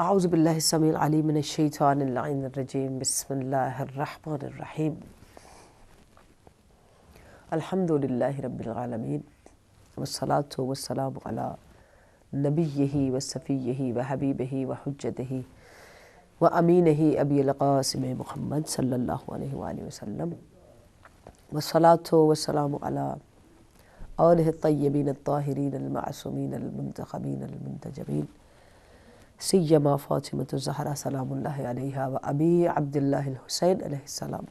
اعوذ باللہ السمیع العلیم من الشیطان اللعین الرجیم بسم اللہ الرحمن الرحیم الحمد للہ رب العالمین والصلاة والسلام علی نبیہ وصفیہ وحبیبہ وحجتہ وامینہ ابی القاسم محمد صلی اللہ علیہ وآلہ وسلم والصلاة والسلام علی آلہ الطیبین الطاہرین المعصومین المنتخبین المنتجبین سیما فاطمۃ الزہرا سلام اللہ علیہا و ابی عبداللہ الحسین علیہ السلام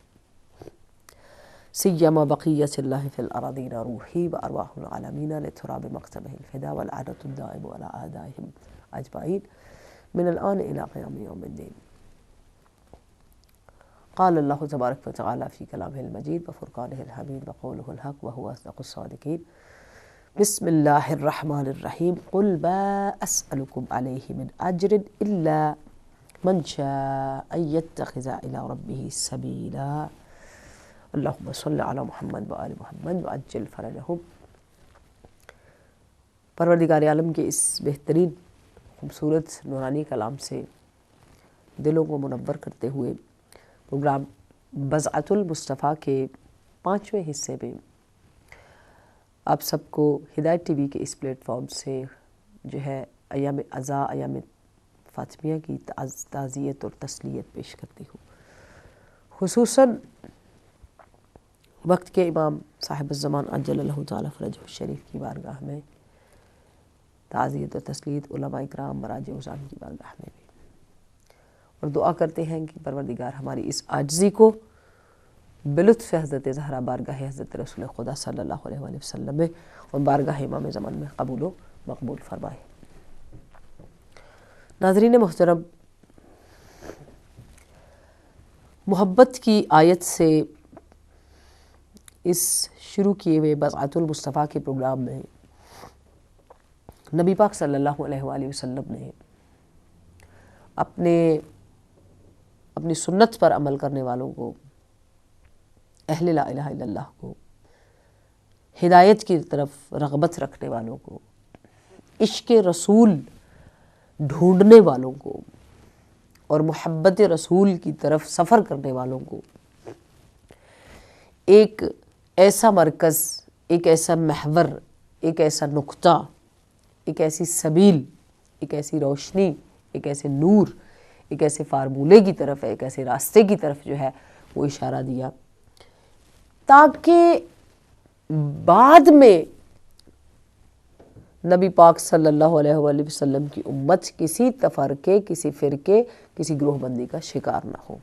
سیما بقیت اللہ فی الارضین روحی و ارواح العالمین لتراب مقتبہ الفدا والعادۃ الدائم علی اعدائہم اجمعین من الآن الی قیام یوم الدین. قال اللہ تبارک و تعالی فی کلامہ المجید وفرقانہ الحمید وقولہ الحق وہو اصدق الصادقین. بسم اللہ الرحمن الرحیم قل ما اسألکم علیہ من اجر الا من شاء ان یتخذ الی ربہ سبیلا. اللہم صل علی محمد و آل محمد وعجل فرجہم. پروردگار عالم کے اس بہترین خوبصورت نورانی کلام سے دلوں کو منور کرتے ہوئے پروگرام بضعۃ المصطفیٰ کے 5ویں حصے میں آپ سب کو ہدایت ٹی وی کے اس پلیٹ فارم سے جو ہے ایام عزا ایام فاطمیہ کی تعزیت اور تسلیت پیش کرتی ہوں. خصوصاً وقت کے امام صاحب الزمان عجل اللہ تعالی فرجہ الشریف کی بارگاہ میں تعزیت و تسلیت، علماء اکرام مراجع عظام کی بارگاہ میں بھی، اور دعا کرتے ہیں کہ پروردگار ہماری اس عاجزی کو بلطف حضرت زہرا بارگاہ حضرت رسول خدا صلی اللہ علیہ وآلہ وسلم میں اور بارگاہ امام زمان میں قبول و مقبول فرمائے. ناظرین محترم، محبت کی آیت سے اس شروع کیے ہوئے بضعۃ المصطفیٰ کے پروگرام میں نبی پاک صلی اللہ علیہ وآلہ وسلم نے اپنی سنت پر عمل کرنے والوں کو، اہل لا الہ الا اللہ کو، ہدایت کی طرف رغبت رکھنے والوں کو، عشق رسول ڈھونڈنے والوں کو اور محبت رسول کی طرف سفر کرنے والوں کو ایک ایسا مرکز، ایک ایسا محور، ایک ایسا نقطہ، ایک ایسی سبیل، ایک ایسی روشنی، ایک ایسے نور، ایک ایسے فارمولے کی طرف، ایک ایسے راستے کی طرف جو ہے وہ اشارہ دیا، تاکہ بعد میں نبی پاک صلی اللہ علیہ وآلہ وسلم کی امت کسی تفرقے، کسی فرقے، کسی گروہ بندی کا شکار نہ ہو.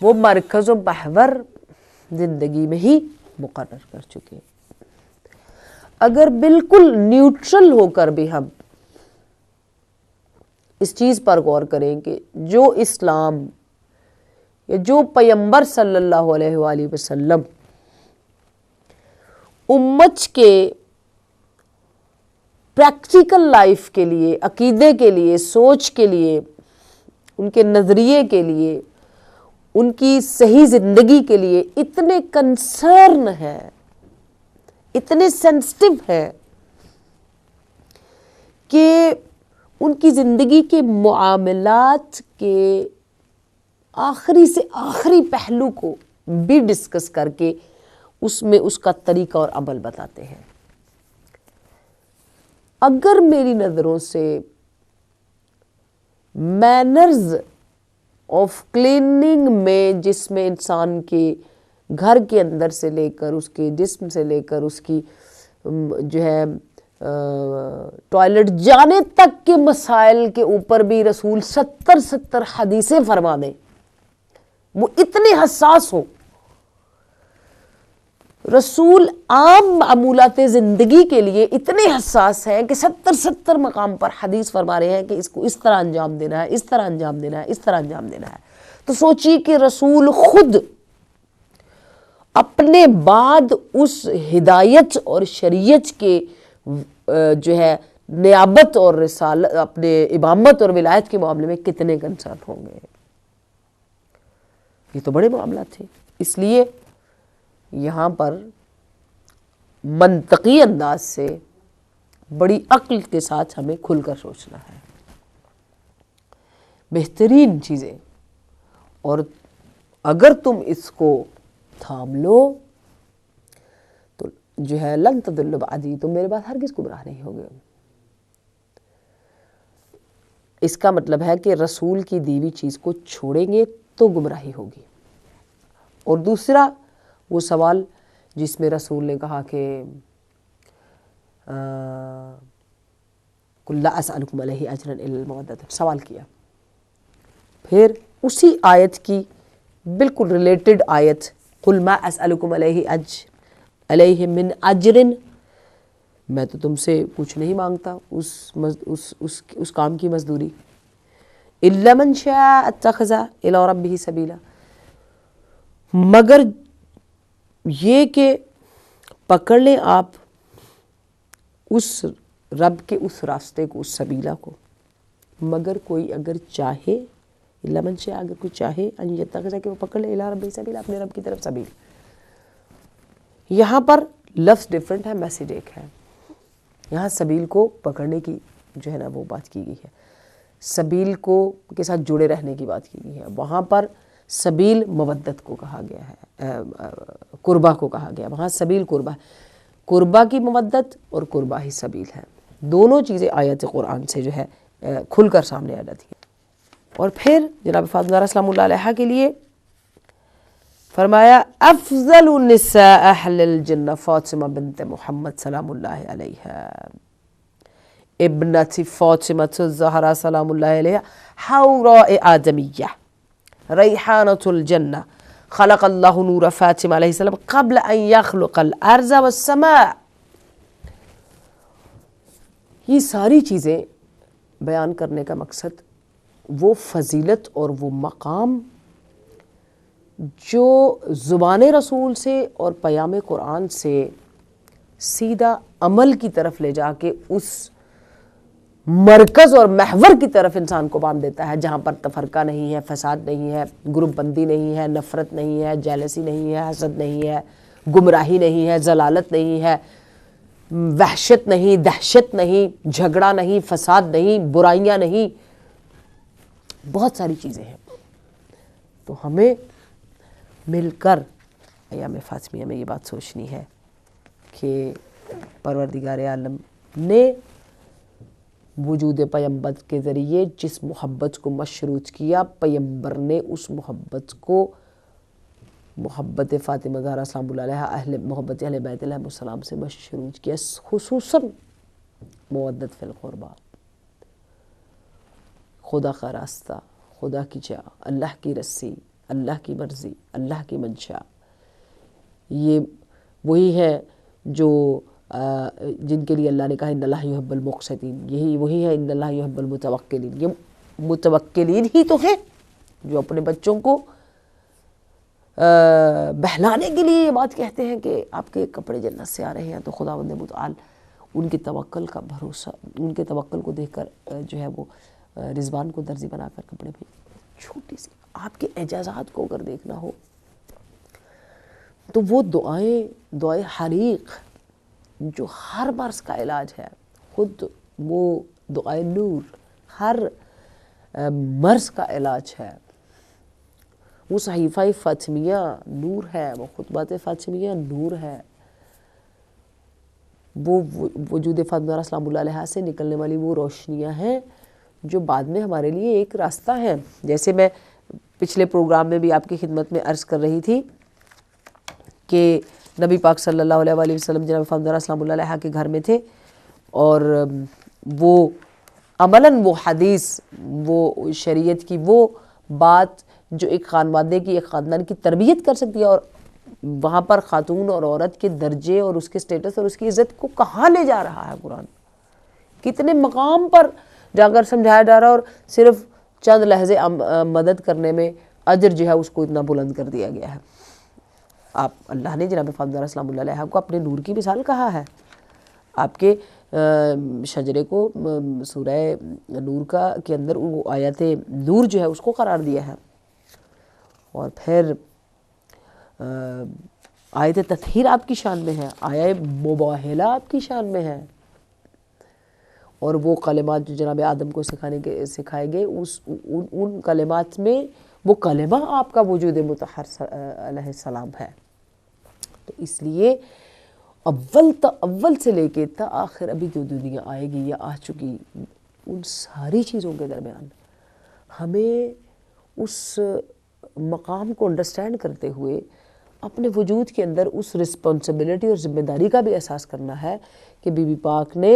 وہ مرکز و محور زندگی میں ہی مقرر کر چکے. اگر بالکل نیوٹرل ہو کر بھی ہم اس چیز پر غور کریں کہ جو اسلام یا جو پیغمبر صلی اللہ علیہ وآلہ وسلم امت کے پریکٹیکل لائف کے لیے، عقیدے کے لیے، سوچ کے لیے، ان کے نظریے کے لیے، ان کی صحیح زندگی کے لیے اتنے کنسرن ہے، اتنے سینسٹیو ہے کہ ان کی زندگی کے معاملات کے آخری سے آخری پہلو کو بھی ڈسکس کر کے اس میں اس کا طریقہ اور عمل بتاتے ہیں. اگر میری نظروں سے مینرز آف کلیننگ میں، جس میں انسان کے گھر کے اندر سے لے کر اس کے جسم سے لے کر اس کی جو ہے ٹوائلٹ جانے تک کے مسائل کے اوپر بھی رسول 70 حدیثیں فرما دیں، وہ اتنے حساس ہو. رسول عام معمولات زندگی کے لیے اتنے حساس ہیں کہ 70 مقام پر حدیث فرما رہے ہیں کہ اس کو اس طرح انجام دینا ہے، اس طرح انجام دینا ہے، اس طرح انجام دینا ہے. تو سوچیے کہ رسول خود اپنے بعد اس ہدایت اور شریعت کے جو ہے نیابت اور رسالت، اپنے امامت اور ولایت کے معاملے میں کتنے کنسرن ہوں گے. یہ تو بڑے معاملات تھے. اس لیے یہاں پر منطقی انداز سے بڑی عقل کے ساتھ ہمیں کھل کر سوچنا ہے. بہترین چیزیں، اور اگر تم اس کو تھام لو تو جو ہے لن تضلوا بعدی، تم میرے بعد ہرگز گمراہ نہیں ہوگے۔ اس کا مطلب ہے کہ رسول کی دی ہوئی چیز کو چھوڑیں گے تو گمراہی ہوگی۔ اور دوسرا وہ سوال جس میں رسول نے کہا کہ قُلْ لَا أَسْأَلُكُمْ عَلَيْهِ أَجْرًا إِلَّا الْمَوَدَّةَ، سوال کیا۔ پھر اسی آیت کی بالکل ریلیٹڈ آیت قُلْ مَا أَسْأَلُكُمْ عَلَيْهِ مِنْ أَجْرٍ، میں تو تم سے کچھ نہیں مانگتا اس کام کی مزدوری، إِلَّا مَنْ شَاءَ اتَّخَذَ إِلَىٰ رَبِّهِ سَبِيلًا، مگر یہ کہ پکڑ لیں آپ اس رب کے اس راستے کو، اس سبیلہ کو، مگر کوئی اگر چاہے، إِلَّا مَنْ شَاءَ، اگر کوئی چاہے ان يتخذ، کہ وہ پکڑ لے إِلَىٰ رَبِّهِ سَبِيلًا، اپنے رب کی طرف سبیل۔ یہاں پر لفظ ڈیفرنٹ ہے، میسیج ایک ہے۔ یہاں سبیل کو پکڑنے کی جو ہے نا وہ بات کی گئی ہے، سبیل کو کے ساتھ جڑے رہنے کی بات کی گئی ہے۔ وہاں پر سبیل مودت کو کہا گیا ہے، قربہ کو کہا گیا، وہاں سبیل قربہ، قربہ کی مودت اور قربہ ہی سبیل ہے۔ دونوں چیزیں آیت قرآن سے جو ہے کھل کر سامنے آ جاتی ہیں۔ اور پھر جناب فاطمہ سلام اللہ علیہا کے لیے فرمایا افضل النساء اہل الجنہ فاطمہ بنت محمد سلام اللہ علیہا ابنت فاطمہ الزہرا سلام اللہ علیہا حوراء آدمیہ ریحانۃ الجنہ خلق اللہ نور فاطمہ علیہ السلام قبل ان یخلق الارض والسماء۔ یہ ساری چیزیں بیان کرنے کا مقصد وہ فضیلت اور وہ مقام جو زبان رسول سے اور پیام قرآن سے سیدھا عمل کی طرف لے جا کے اس مرکز اور محور کی طرف انسان کو باندھ دیتا ہے، جہاں پر تفرقہ نہیں ہے، فساد نہیں ہے، گروپ بندی نہیں ہے، نفرت نہیں ہے، جیلسی نہیں ہے، حسد نہیں ہے، گمراہی نہیں ہے، ضلالت نہیں ہے، وحشت نہیں، دہشت نہیں، جھگڑا نہیں، فساد نہیں، برائیاں نہیں، بہت ساری چیزیں ہیں۔ تو ہمیں مل کر ایام فاطمیہ میں یہ بات سوچنی ہے کہ پروردگار عالم نے وجود پیمبر کے ذریعے جس محبت کو مشروط کیا، پیمبر نے اس محبت کو محبت فاطمہ زہرا سلام اللہ علیہا محبت اہل بیت علیہ السلام سے مشروط کیا، خصوصاً مودت فی القربہ، خدا کا راستہ، خدا کی چاہ، اللہ کی رسی، اللہ کی مرضی، اللہ کی منشا، یہ وہی ہے جو جن کے لیے اللہ نے کہا ان اللہ یحب المقسطین، یہی وہی ہے ان اللہ یحب المتوکلین۔ یہ متوکلین ہی تو ہیں جو اپنے بچوں کو بہلانے کے لیے یہ بات کہتے ہیں کہ آپ کے کپڑے جنت سے آ رہے ہیں، تو خداوند متعال ان کے توکل کا بھروسہ، ان کے توکل کو دیکھ کر جو ہے وہ رضوان کو درزی بنا کر کپڑے بھی، چھوٹی سی آپ کے اعجازات کو اگر دیکھنا ہو تو وہ دعائیں حریق جو ہر مرض کا علاج ہے، خود وہ دعائے نور ہر مرض کا علاج ہے، وہ صحیفہ فاطمیہ نور ہے، وہ خطبات فاطمیہ نور ہے، وہ وجود فاطمہ سلام اللہ علیہا سے نکلنے والی وہ روشنیاں ہیں جو بعد میں ہمارے لیے ایک راستہ ہے۔ جیسے میں پچھلے پروگرام میں بھی آپ کی خدمت میں عرض کر رہی تھی کہ نبی پاک صلی اللہ علیہ وآلہ وسلم جناب فاطمہ سلام اللہ علیہا کے گھر میں تھے، اور وہ عملاً وہ حدیث، وہ شریعت کی وہ بات جو ایک خانوادے کی، ایک خاندان کی تربیت کر سکتی ہے، اور وہاں پر خاتون اور عورت کے درجے اور اس کے سٹیٹس اور اس کی عزت کو کہاں لے جا رہا ہے قرآن، کتنے مقام پر جا کر سمجھایا جا رہا ہے، اور صرف چند لحظے مدد کرنے میں اجر جو ہے اس کو اتنا بلند کر دیا گیا ہے۔ آپ اللہ نے جناب فاطمہ سلام اللہ علیہا کو اپنے نور کی مثال کہا ہے، آپ کے شجرے کو سورہ نور کے اندر وہ آیت نور جو ہے اس کو قرار دیا ہے، اور پھر آیت تطہیر آپ کی شان میں ہے، آیت مباہلہ آپ کی شان میں ہے، اور وہ کلمات جو جناب آدم کو سکھائے گئے ان کلمات میں وہ کلمہ آپ کا وجود مطہر علیہ السلام ہے. تو اس لیے اول سے لے کے تا آخر ابھی جو دنیا آئے گی یا آ چکی ان ساری چیزوں کے درمیان ہمیں اس مقام کو انڈرسٹینڈ کرتے ہوئے اپنے وجود کے اندر اس رسپانسبلٹی اور ذمہ داری کا بھی احساس کرنا ہے کہ بی بی پاک نے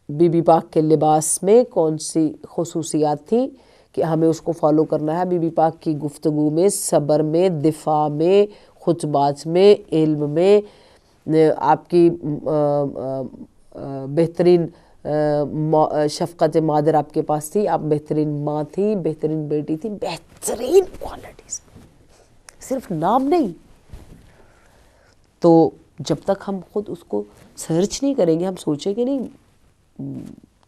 بی بی پاک کے لباس میں کون سی خصوصیات تھیں کہ ہمیں اس کو فالو کرنا ہے. بی بی پاک کی گفتگو میں، صبر میں، دفاع میں، خطبات میں، علم میں، آپ کی بہترین شفقت مادر آپ کے پاس تھی، آپ بہترین ماں تھیں، بہترین بیٹی تھیں، بہترین کوالٹیز، صرف نام نہیں. تو جب تک ہم خود اس کو سرچ نہیں کریں گے، ہم سوچیں گے نہیں،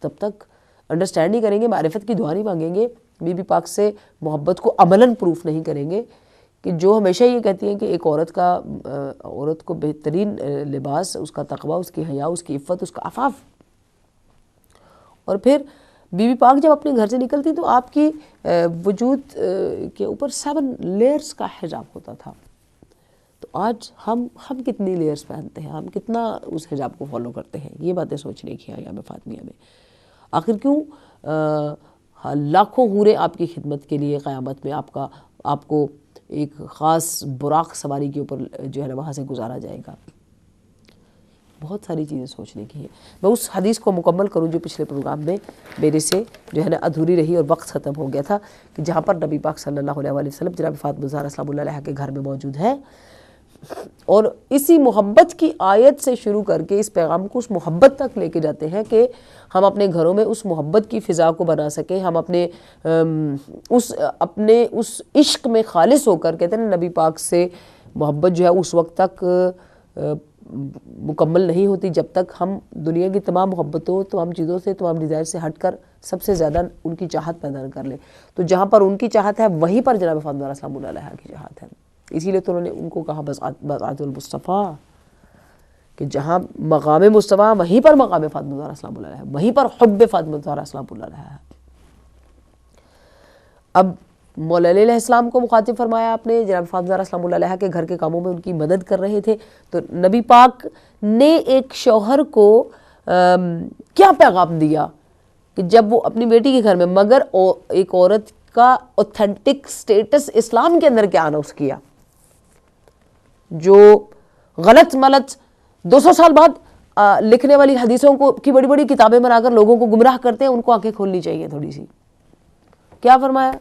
تب تک انڈرسٹینڈ نہیں کریں گے، معرفت کی دعا نہیں مانگیں گے، بی بی پاک سے محبت کو عملاً پروف نہیں کریں گے کہ جو ہمیشہ یہ کہتی ہیں کہ ایک عورت کو بہترین لباس اس کا تقوی، اس کی حیا، اس کی عفت، اس کا عفاف. اور پھر بی بی پاک جب اپنے گھر سے نکلتی تو آپ کی وجود کے اوپر 7 لیئرز کا حجاب ہوتا تھا. تو آج ہم کتنی لیئرز پہنتے ہیں، ہم کتنا اس حجاب کو فالو کرتے ہیں، یہ باتیں سوچنے کی ایام فاطمیہ میں. آخر کیوں لاکھوں حوریں آپ کی خدمت کے لیے قیامت میں آپ کو ایک خاص براق سواری کے اوپر جو ہے نا وہاں سے گزارا جائے گا. بہت ساری چیزیں سوچنے کی ہیں. میں اس حدیث کو مکمل کروں جو پچھلے پروگرام میں میرے سے جو ہے نا ادھوری رہی اور وقت ختم ہو گیا تھا، کہ جہاں پر نبی پاک صلی اللہ علیہ وآلہ وسلم جناب فاطمہ الزہرا سلام اللہ علیہا کے گھر میں موجود ہے، اور اسی محبت کی آیت سے شروع کر کے اس پیغام کو اس محبت تک لے کے جاتے ہیں کہ ہم اپنے گھروں میں اس محبت کی فضا کو بنا سکیں، ہم اپنے اس عشق میں خالص ہو کر، کہتے ہیں نا نبی پاک سے محبت جو ہے اس وقت تک مکمل نہیں ہوتی جب تک ہم دنیا کی تمام محبتوں، تمام چیزوں سے، تمام ڈیزائر سے ہٹ کر سب سے زیادہ ان کی چاہت پیدا نہ کر لیں. تو جہاں پر ان کی چاہت ہے وہیں پر جناب فاطمہ سلام اللہ علیہا کی چاہت ہے. اسی لیے تو انہوں نے ان کو کہا بضعۃ المصطفیٰ، کہ جہاں مقام مصطفیٰ وہیں پر مقام فاطمہ الزہرا سلام اللہ علیہا، وہیں پر حب فاطمہ الزہرا سلام اللہ علیہا. اب مولا علی علیہ السلام کو مخاطب فرمایا آپ نے، جناب فاطمہ الزہرا سلام اللہ علیہا کے گھر کے کاموں میں ان کی مدد کر رہے تھے. تو نبی پاک نے ایک شوہر کو کیا پیغام دیا کہ جب وہ اپنی بیٹی کے گھر میں، مگر ایک عورت کا اوتھینٹک سٹیٹس اسلام کے اندر کیا اناؤنس کیا، جو غلط ملت 200 سال بعد لکھنے والی حدیثوں کی بڑی بڑی کتابیں بنا کر لوگوں کو گمراہ کرتے ہیں، ان کو آنکھیں کھولنی چاہیے تھوڑی سی. کیا فرمایا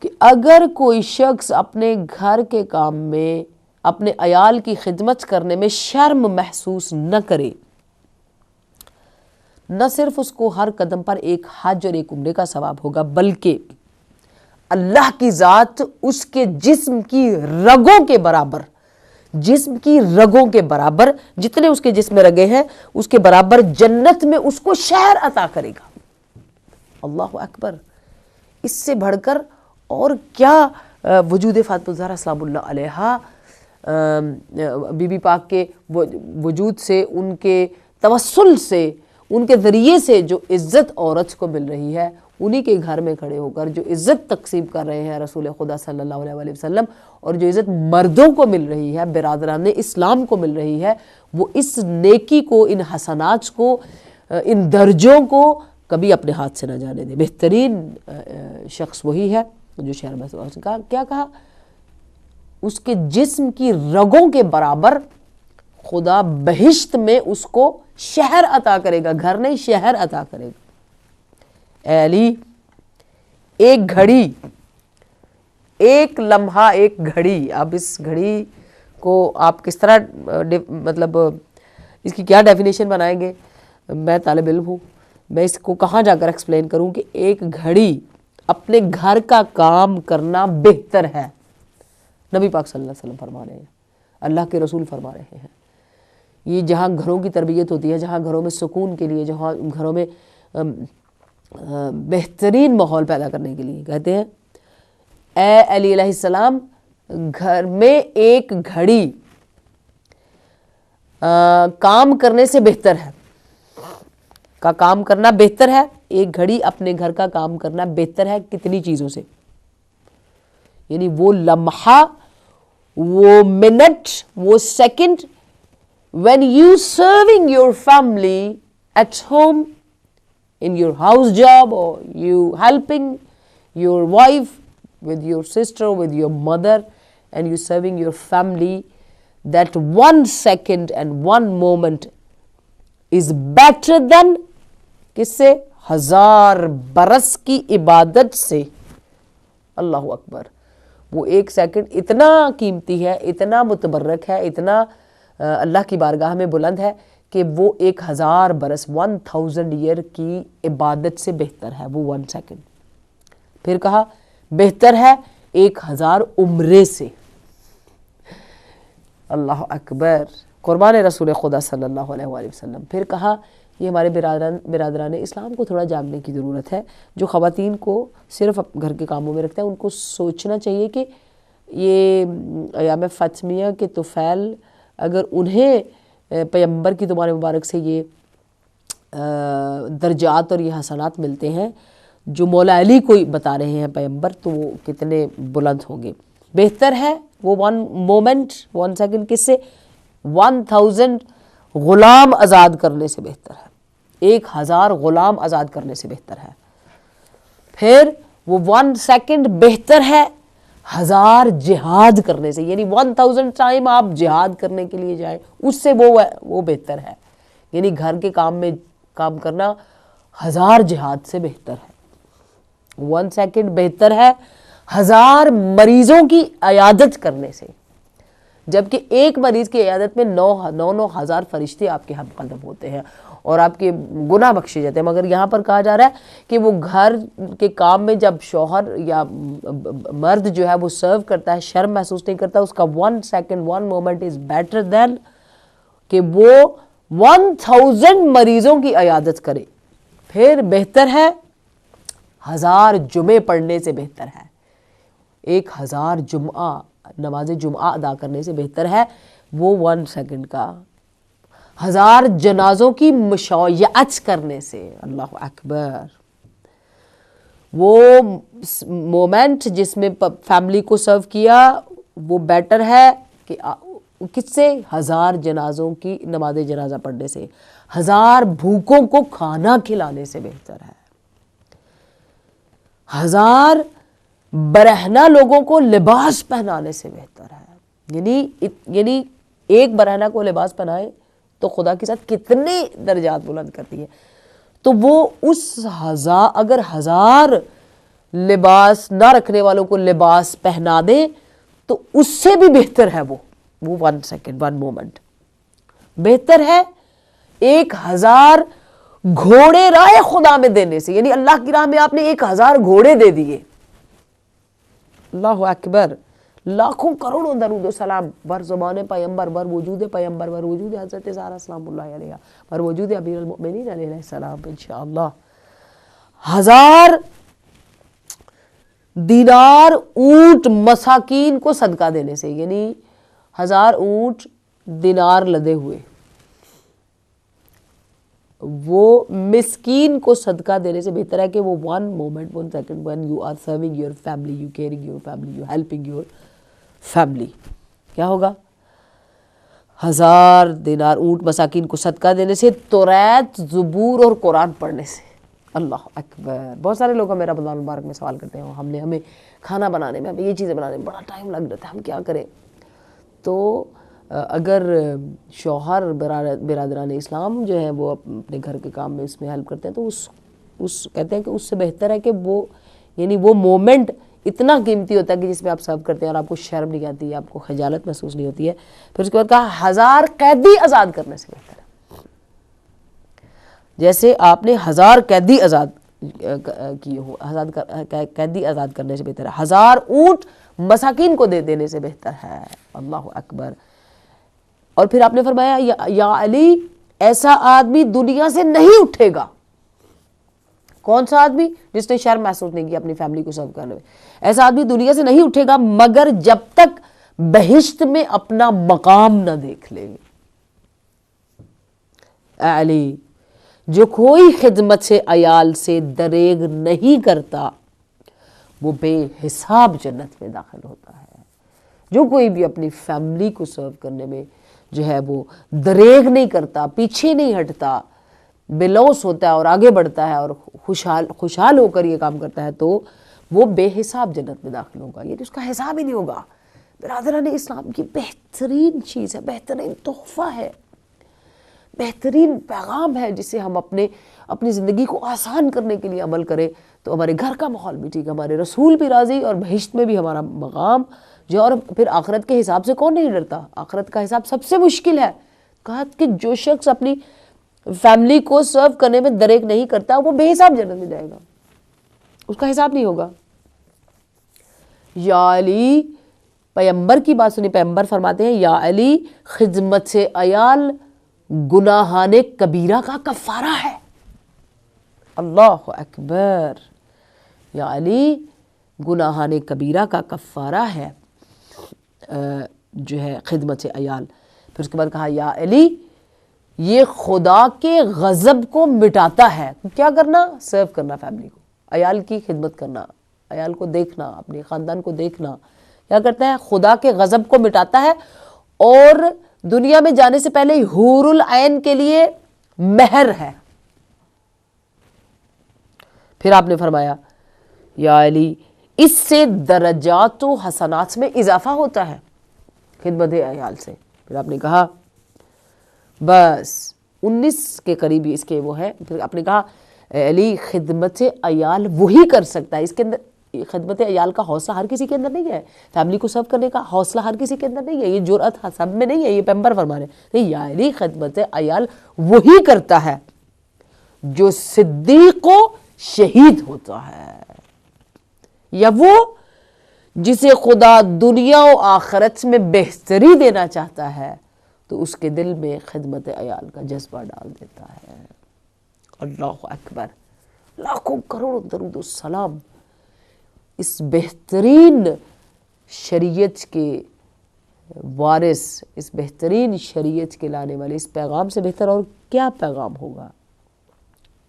کہ اگر کوئی شخص اپنے گھر کے کام میں، اپنے عیال کی خدمت کرنے میں شرم محسوس نہ کرے، نہ صرف اس کو ہر قدم پر ایک حج اور ایک عمرے کا ثواب ہوگا، بلکہ اللہ کی ذات اس کے جسم کی رگوں کے برابر جتنے اس کے جسم میں رگیں ہیں اس کے برابر جنت میں اس کو شہر عطا کرے گا. اللہ اکبر. اس سے بڑھ کر اور کیا وجود فاطمہ الزہرا سلام اللہ علیہا، بی بی پاک کے وجود سے، ان کے توسل سے، ان کے ذریعے سے جو عزت عورت کو مل رہی ہے، انہی کے گھر میں کھڑے ہو کر جو عزت تقسیم کر رہے ہیں رسول خدا صلی اللہ علیہ وآلہ وسلم، اور جو عزت مردوں کو مل رہی ہے، برادران اسلام کو مل رہی ہے، وہ اس نیکی کو، ان حسنات کو، ان درجوں کو کبھی اپنے ہاتھ سے نہ جانے دے. بہترین شخص وہی ہے جو شہر محسوس کا کیا کہا، اس کے جسم کی رگوں کے برابر خدا بہشت میں اس کو شہر عطا کرے گا، گھر نہیں شہر عطا کرے گا. اے علی، ایک گھڑی، ایک لمحہ، ایک گھڑی، اب اس گھڑی کو آپ کس طرح مطلب اس کی کیا ڈیفینیشن بنائیں گے؟ میں طالب علم ہوں، میں اس کو کہاں جا کر ایکسپلین کروں کہ ایک گھڑی اپنے گھر کا کام کرنا بہتر ہے. نبی پاک صلی اللہ علیہ وسلم فرما رہے ہیں، اللہ کے رسول فرما رہے ہیں. یہ جہاں گھروں کی تربیت ہوتی ہے، جہاں گھروں میں سکون کے لیے، جہاں گھروں میں بہترین ماحول پیدا کرنے کے لیے، کہتے ہیں اے علی علیہ السلام، گھر میں ایک گھڑی کام کرنے سے بہتر ہے، کا کام کرنا بہتر ہے، ایک گھڑی اپنے گھر کا کام کرنا بہتر ہے کتنی چیزوں سے؟ یعنی وہ لمحہ، وہ منٹ، وہ second when you serving your family at home, in your house job, or you helping your wife with your sister, with your mother, and you serving your family, that 1 second and 1 moment is better than کس سے؟ 1000 برس کی عبادت سے۔ اللہ اکبر، وہ 1 second اتنا قیمتی ہے، اتنا متبرک ہے، اتنا اللہ کی بارگاہ میں بلند ہے کہ وہ 1000 برس 1000 ایئر کی عبادت سے بہتر ہے وہ 1 سیکنڈ۔ پھر کہا بہتر ہے 1000 عمرے سے۔ اللہ اکبر، قربان رسول خدا صلی اللہ علیہ وآلہ وسلم۔ پھر کہا یہ ہمارے برادران اسلام کو تھوڑا جاگنے کی ضرورت ہے، جو خواتین کو صرف گھر کے کاموں میں رکھتے ہیں، ان کو سوچنا چاہیے کہ یہ ایام فاطمیہ کے طفیل اگر انہیں پیغمبر کی زبان مبارک سے یہ درجات اور یہ حسنات ملتے ہیں جو مولا علی کو بتا رہے ہیں پیغمبر، تو وہ کتنے بلند ہوں گے۔ بہتر ہے وہ 1 مومنٹ 1 سیکنڈ کس سے؟ 1000 غلام آزاد کرنے سے بہتر ہے، 1000 غلام آزاد کرنے سے بہتر ہے۔ پھر وہ 1 سیکنڈ بہتر ہے 1000 جہاد کرنے سے، یعنی 1000 ٹائم آپ جہاد کرنے کے لیے جائیں، اس سے وہ بہتر ہے۔ یعنی گھر کے کام کرنا 1000 جہاد سے بہتر ہے۔ 1 سیکنڈ بہتر ہے 1000 مریضوں کی عیادت کرنے سے، جبکہ ایک مریض کی عیادت میں 9,000 فرشتے آپ کے ہم قدم ہوتے ہیں اور آپ کے گناہ بخشے جاتے ہیں۔ مگر یہاں پر کہا جا رہا ہے کہ وہ گھر کے کام میں جب شوہر یا مرد جو ہے وہ سرو کرتا ہے، شرم محسوس نہیں کرتا، اس کا 1 second 1 moment is better than کہ وہ 1000 مریضوں کی عیادت کرے۔ پھر بہتر ہے 1000 جمعے پڑھنے سے بہتر ہے، 1000 جمعہ نماز جمعہ ادا کرنے سے بہتر ہے وہ 1 سیکنڈ کا، 1000 جنازوں کی مشایعت کرنے سے۔ اللہ اکبر، وہ مومنٹ جس میں فیملی کو سرو کیا وہ بیٹر ہے کہ کس سے؟ 1000 جنازوں کی نماز جنازہ پڑھنے سے، 1000 بھوکوں کو کھانا کھلانے سے بہتر ہے، 1000 برہنہ لوگوں کو لباس پہنانے سے بہتر ہے۔ یعنی ایک برہنہ کو لباس پہنائے تو خدا کے ساتھ کتنے درجات بلند کرتی ہے۔ تو وہ اگر 1000 لباس نہ رکھنے والوں کو لباس پہنا دے تو اس سے بھی بہتر ہے وہ 1 سیکنڈ 1 مومنٹ۔ بہتر ہے 1000 گھوڑے راہ خدا میں دینے سے، یعنی اللہ کی راہ میں آپ نے 1000 گھوڑے دے دیے۔ اللہ اکبر، لاکھوں کروڑوں درود و سلام بر زبان پیغمبر، بر وجود پیغمبر، بر وجود حضرت زہرا سلام اللہ علیہ، بر وجود امیر المؤمنین علیہ السلام انشاءاللہ۔ 1000 دینار اونٹ مساکین کو صدقہ دینے سے، یعنی 1000 اونٹ دینار لدے ہوئے وہ مسکین کو صدقہ دینے سے بہتر ہے کہ وہ 1 moment 1 second when you are serving your family, you caring your family, you helping your family، کیا ہوگا؟ 1000 دینار اونٹ مساکین کو صدقہ دینے سے، توریت، زبور اور قرآن پڑھنے سے۔ اللہ اکبر، بہت سارے لوگ ہمیں رمضان مبارک میں سوال کرتے ہیں ہمیں کھانا بنانے میں، ہمیں یہ چیزیں بنانے میں بڑا ٹائم لگ جاتا ہے، ہم کیا کریں؟ تو اگر شوہر برادران اسلام جو ہیں وہ اپنے گھر کے کام میں اس میں ہیلپ کرتے ہیں تو کہتے ہیں کہ اس سے بہتر ہے کہ وہ مومنٹ اتنا قیمتی ہوتا ہے کہ جس میں آپ سرو کرتے ہیں اور آپ کو شرم نہیں آتی ہے، آپ کو خجالت محسوس نہیں ہوتی ہے۔ پھر اس کے بعد کہا 1000 قیدی آزاد کرنے سے بہتر ہے، جیسے آپ نے 1000 قیدی آزاد کیے ہو، قیدی آزاد کرنے سے بہتر ہے، 1000 اونٹ مساکین کو دے دینے سے بہتر ہے۔ اللہ اکبر۔ اور پھر آپ نے فرمایا یا علی ایسا آدمی دنیا سے نہیں اٹھے گا۔ کون سا آدمی؟ جس نے شرم محسوس نہیں کیا اپنی فیملی کو سرو کرنے میں۔ ایسا آدمی دنیا سے نہیں اٹھے گا مگر جب تک بہشت میں اپنا مقام نہ دیکھ لے۔ اے علی جو کوئی خدمت عیال سے دریغ نہیں کرتا وہ بے حساب جنت میں داخل ہوتا ہے۔ جو کوئی بھی اپنی فیملی کو سرو کرنے میں جو ہے وہ دریغ نہیں کرتا، پیچھے نہیں ہٹتا، بے لوث ہوتا ہے اور آگے بڑھتا ہے اور خوشحال ہو کر یہ کام کرتا ہے تو وہ بے حساب جنت میں داخل ہوگا، یعنی اس کا حساب ہی نہیں ہوگا۔ برادران اسلام کی بہترین چیز ہے، بہترین تحفہ ہے، بہترین پیغام ہے جسے ہم اپنی زندگی کو آسان کرنے کے لیے عمل کریں تو ہمارے گھر کا ماحول بھی ٹھیک، ہمارے رسول بھی راضی اور بہشت میں بھی ہمارا مقام جو، اور پھر آخرت کے حساب سے کون نہیں ڈرتا؟ آخرت کا حساب سب سے مشکل ہے۔ کہا کہ جو شخص اپنی فیملی کو سرو کرنے میں دریغ نہیں کرتا وہ بے حساب جنت میں جائے گا، اس کا حساب نہیں ہوگا۔ یا علی، پیغمبر کی بات سنی، پیغمبر فرماتے ہیں یا علی خدمت عیال گناہان کبیرہ کا کفارہ ہے۔ اللہ اکبر، یا علی گناہان کبیرہ کا کفارہ ہے جو ہے خدمت عیال۔ پھر اس کے بعد کہا یا علی یہ خدا کے غضب کو مٹاتا ہے۔ کیا کرنا؟ سرو کرنا فیملی کو، عیال کی خدمت کرنا، عیال کو دیکھنا، اپنے خاندان کو دیکھنا کیا کرتا ہے؟ خدا کے غضب کو مٹاتا ہے اور دنیا میں جانے سے پہلے حور العین کے لیے مہر ہے۔ پھر آپ نے فرمایا یا علی اس سے درجات و حسنات میں اضافہ ہوتا ہے خدمت عیال سے۔ پھر آپ نے کہا بس 19 کے قریبی اس کے وہ ہے۔ پھر آپ نے کہا علی خدمت عیال وہی کر سکتا ہے، اس کے اندر خدمت عیال کا حوصلہ ہر کسی کے اندر نہیں ہے، فیملی کو سرو کرنے کا حوصلہ ہر کسی کے اندر نہیں ہے، یہ جرأت سب میں نہیں ہے، یہ پیغمبر فرما رہے ہیں۔ یا علی خدمت عیال وہی کرتا ہے جو صدیق و شہید ہوتا ہے، یا وہ جسے خدا دنیا و آخرت میں بہتری دینا چاہتا ہے تو اس کے دل میں خدمت عیال کا جذبہ ڈال دیتا ہے۔ اللہ اکبر، لاکھوں کروڑوں درود و سلام اس بہترین شریعت کے وارث، اس بہترین شریعت کے لانے والے، اس پیغام سے بہتر اور کیا پیغام ہوگا؟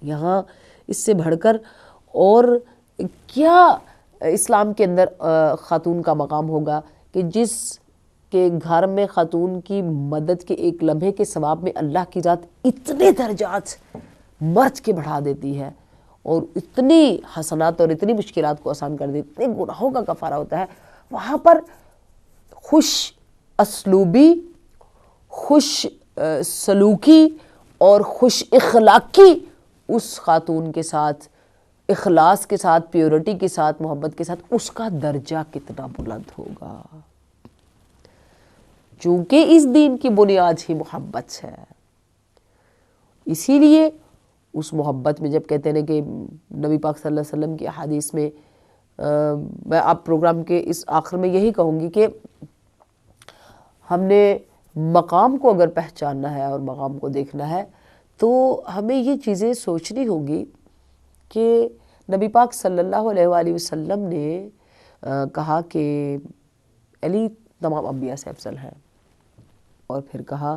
یہاں اس سے بڑھ کر اور کیا اسلام کے اندر خاتون کا مقام ہوگا کہ جس کے گھر میں خاتون کی مدد کے ایک لمحے کے ثواب میں اللہ کی ذات اتنے درجات مرد کے بڑھا دیتی ہے اور اتنی حسنات اور اتنی مشکلات کو آسان کر دیتی، اتنے گناہوں کا کفارہ ہوتا ہے، وہاں پر خوش اسلوبی، خوش سلوکی اور خوش اخلاقی اس خاتون کے ساتھ، اخلاص کے ساتھ، پیورٹی کے ساتھ، محبت کے ساتھ، اس کا درجہ کتنا بلند ہوگا، چونکہ اس دین کی بنیاد ہی محبت ہے۔ اسی لیے اس محبت میں جب کہتے ہیں کہ نبی پاک صلی اللہ علیہ وسلم کی احادیث میں، میں آپ پروگرام کے اس آخر میں یہی کہوں گی کہ ہم نے مقام کو اگر پہچاننا ہے اور مقام کو دیکھنا ہے تو ہمیں یہ چیزیں سوچنی ہوگی کہ نبی پاک صلی اللہ علیہ وآلہ وسلم نے کہا کہ علی تمام انبیاء سے افضل ہے، اور پھر کہا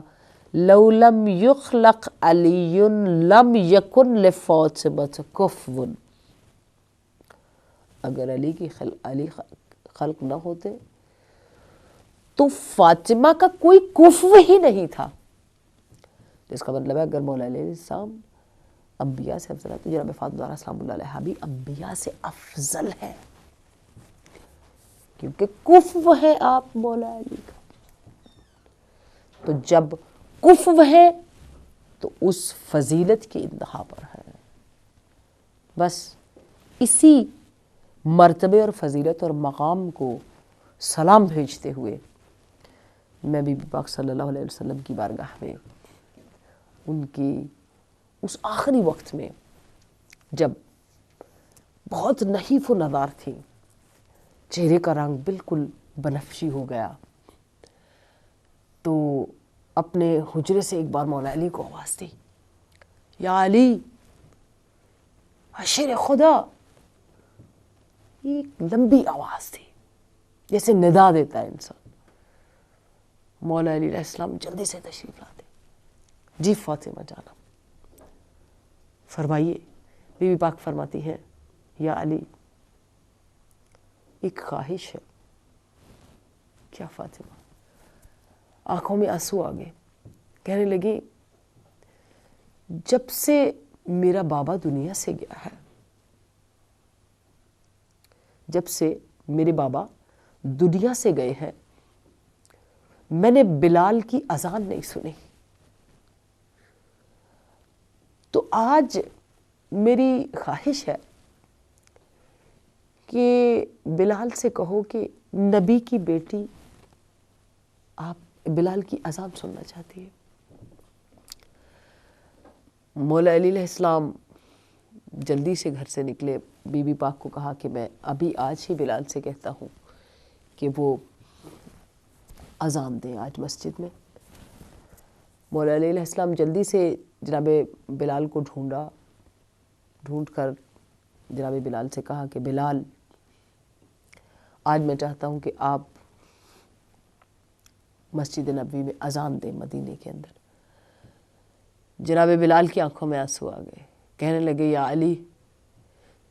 لو لم یخلق علی لم یکن لفاطمہ کفو، اگر علی خلق نہ ہوتے تو فاطمہ کا کوئی کفو ہی نہیں تھا۔ اس کا مطلب ہے اگر مولا علیہ السلام انبیاء سے افضل ہے تو جناب فاطمہ زہرا سلام اللہ علیہا بھی انبیاء سے افضل ہے، کیونکہ کفو ہے آپ مولا علی کا۔ تو جب کفو ہے تو اس فضیلت کی انتہا پر ہے۔ بس اسی مرتبے اور فضیلت اور مقام کو سلام بھیجتے ہوئے میں بی بی پاک صلی اللہ علیہ وسلم کی بارگاہ میں، ان کی اس آخری وقت میں جب بہت نحیف و نزار تھی، چہرے کا رنگ بالکل بنفشی ہو گیا، تو اپنے حجرے سے ایک بار مولا علی کو آواز دی، یا علی شیر خدا۔ ایک لمبی آواز تھی جیسے ندا دیتا ہے انسان۔ مولا علی علیہ السلام جلدی سے تشریف لاتے، جی فاطمہ جانا، فرمائیے، بی بی پاک فرماتی ہیں یا علی ایک خواہش ہے. کیا فاطمہ؟ آنکھوں میں آنسو آ گئے. کہنے لگی جب سے میرا بابا دنیا سے گیا ہے، جب سے میرے بابا دنیا سے گئے ہیں، میں نے بلال کی اذان نہیں سنی. تو آج میری خواہش ہے کہ بلال سے کہو کہ نبی کی بیٹی آپ بلال کی اذان سننا چاہتی ہے. مولا علی علیہ السلام جلدی سے گھر سے نکلے. بی بی پاک کو کہا کہ میں ابھی آج ہی بلال سے کہتا ہوں کہ وہ اذان دیں آج مسجد میں. مولا علی علیہ السلام جلدی سے جناب بلال کو ڈھونڈ کر جناب بلال سے کہا کہ بلال آج میں چاہتا ہوں کہ آپ مسجد نبوی میں اذان دیں مدینے کے اندر. جناب بلال کی آنکھوں میں آنسو آ گئے. کہنے لگے یا علی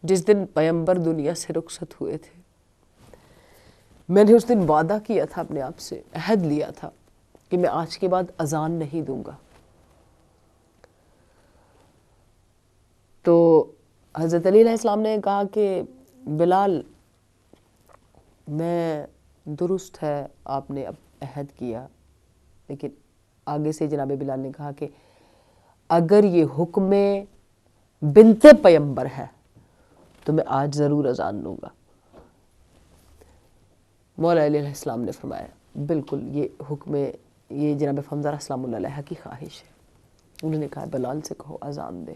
جس دن پیغمبر دنیا سے رخصت ہوئے تھے میں نے اس دن وعدہ کیا تھا اپنے آپ سے، عہد لیا تھا کہ میں آج کے بعد اذان نہیں دوں گا. تو حضرت علی علیہ السلام نے کہا کہ بلال میں درست ہے آپ نے اب عہد کیا، لیکن آگے سے جناب بلال نے کہا کہ اگر یہ حکم بنت پیغمبر ہے تو میں آج ضرور اذان دوں گا. مولا علی علیہ السلام نے فرمایا بالکل یہ حکم، یہ جناب فمزارہ سلام اللہ علیہ کی خواہش ہے. انہوں نے کہا بلال سے کہو اذان دے.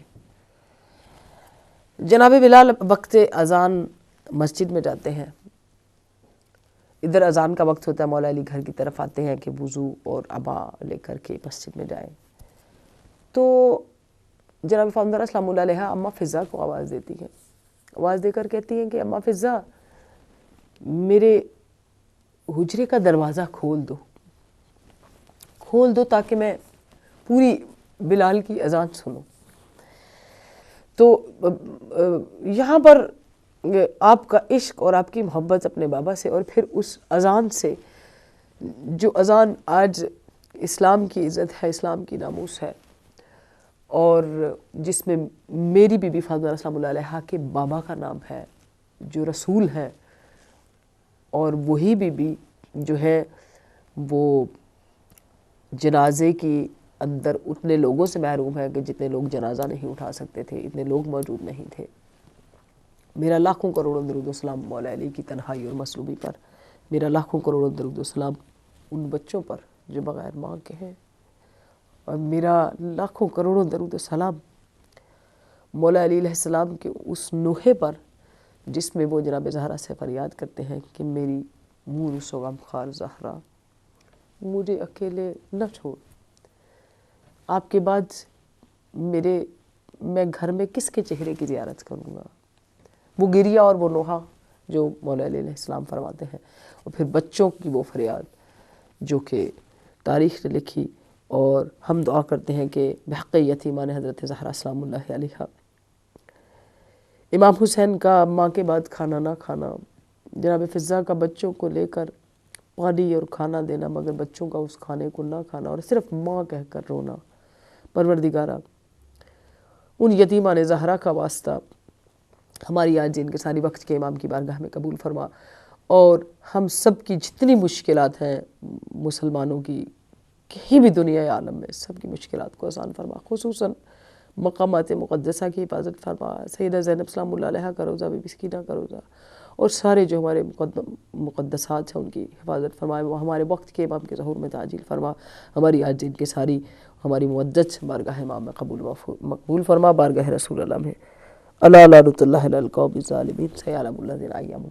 جناب بلال وقت اذان مسجد میں جاتے ہیں. ادھر اذان کا وقت ہوتا ہے، مولا علی گھر کی طرف آتے ہیں کہ وضو اور عبا لے کر کے مسجد میں جائیں. تو جناب فمزارہ سلام اللہ علیہ اماں فضا کو آواز دیتی ہیں. آواز دے کر کہتی ہیں کہ اماں فضا میرے حجرے کا دروازہ کھول دو تاکہ میں پوری بلال کی اذان سنوں. تو یہاں پر آپ کا عشق اور آپ کی محبت اپنے بابا سے، اور پھر اس اذان سے جو اذان آج اسلام کی عزت ہے، اسلام کی ناموس ہے، اور جس میں میری بی بی فاطمہ سلام اللہ علیہ کے بابا کا نام ہے جو رسول ہے، اور وہی بی بی جو ہے وہ جنازے کی اندر اتنے لوگوں سے محروم ہے کہ جتنے لوگ جنازہ نہیں اٹھا سکتے تھے، اتنے لوگ موجود نہیں تھے. میرا لاکھوں کروڑوں درود و سلام مولا علی کی تنہائی اور مصلوبی پر. میرا لاکھوں کروڑوں درود و سلام ان بچوں پر جو بغیر ماں کے ہیں، اور میرا لاکھوں کروڑوں درود و سلام مولا علی علیہ السلام کے اس نوحے پر جس میں وہ جناب زہرا سے فریاد کرتے ہیں کہ میری مونس و غمخوار زہرا مجھے اکیلے نہ چھوڑ، آپ کے بعد میں گھر میں کس کے چہرے کی زیارت کروں گا. وہ گریہ اور وہ نوحہ جو مولا علی علیہ السلام فرماتے ہیں، اور پھر بچوں کی وہ فریاد جو کہ تاریخ نے لکھی. اور ہم دعا کرتے ہیں کہ بحق یتیمان حضرت زہرا سلام اللہ علیہ، امام حسین کا ماں کے بعد کھانا نہ کھانا، جناب فضا کا بچوں کو لے کر پانی اور کھانا دینا مگر بچوں کا اس کھانے کو نہ کھانا اور صرف ماں کہہ کر رونا. پروردگارہ ان یتیمان زہرا کا واسطہ ہماری آج ان کے ساری وقت کے امام کی بارگاہ میں قبول فرما، اور ہم سب کی جتنی مشکلات ہیں مسلمانوں کی کہیں بھی دنیا عالم میں، سب کی مشکلات کو آسان فرما. خصوصاً مقامات مقدسہ کی حفاظت فرما. سیدہ زینب سلام اللہ علیہ کا روضہ، بی بی سکینہ کا روضہ، اور سارے جو ہمارے مقدسات ہیں ان کی حفاظت فرمائے. وہ ہمارے وقت کے امام کے ظہور میں تعجیل فرما. ہماری آج ان کے ساری ہماری معدت بارگاہ امام میں مقبول فرما. بارگاہ رسول اللہ میں اللہ لعنت اللہ علی القوم الظالمین سیعلم الذین ایام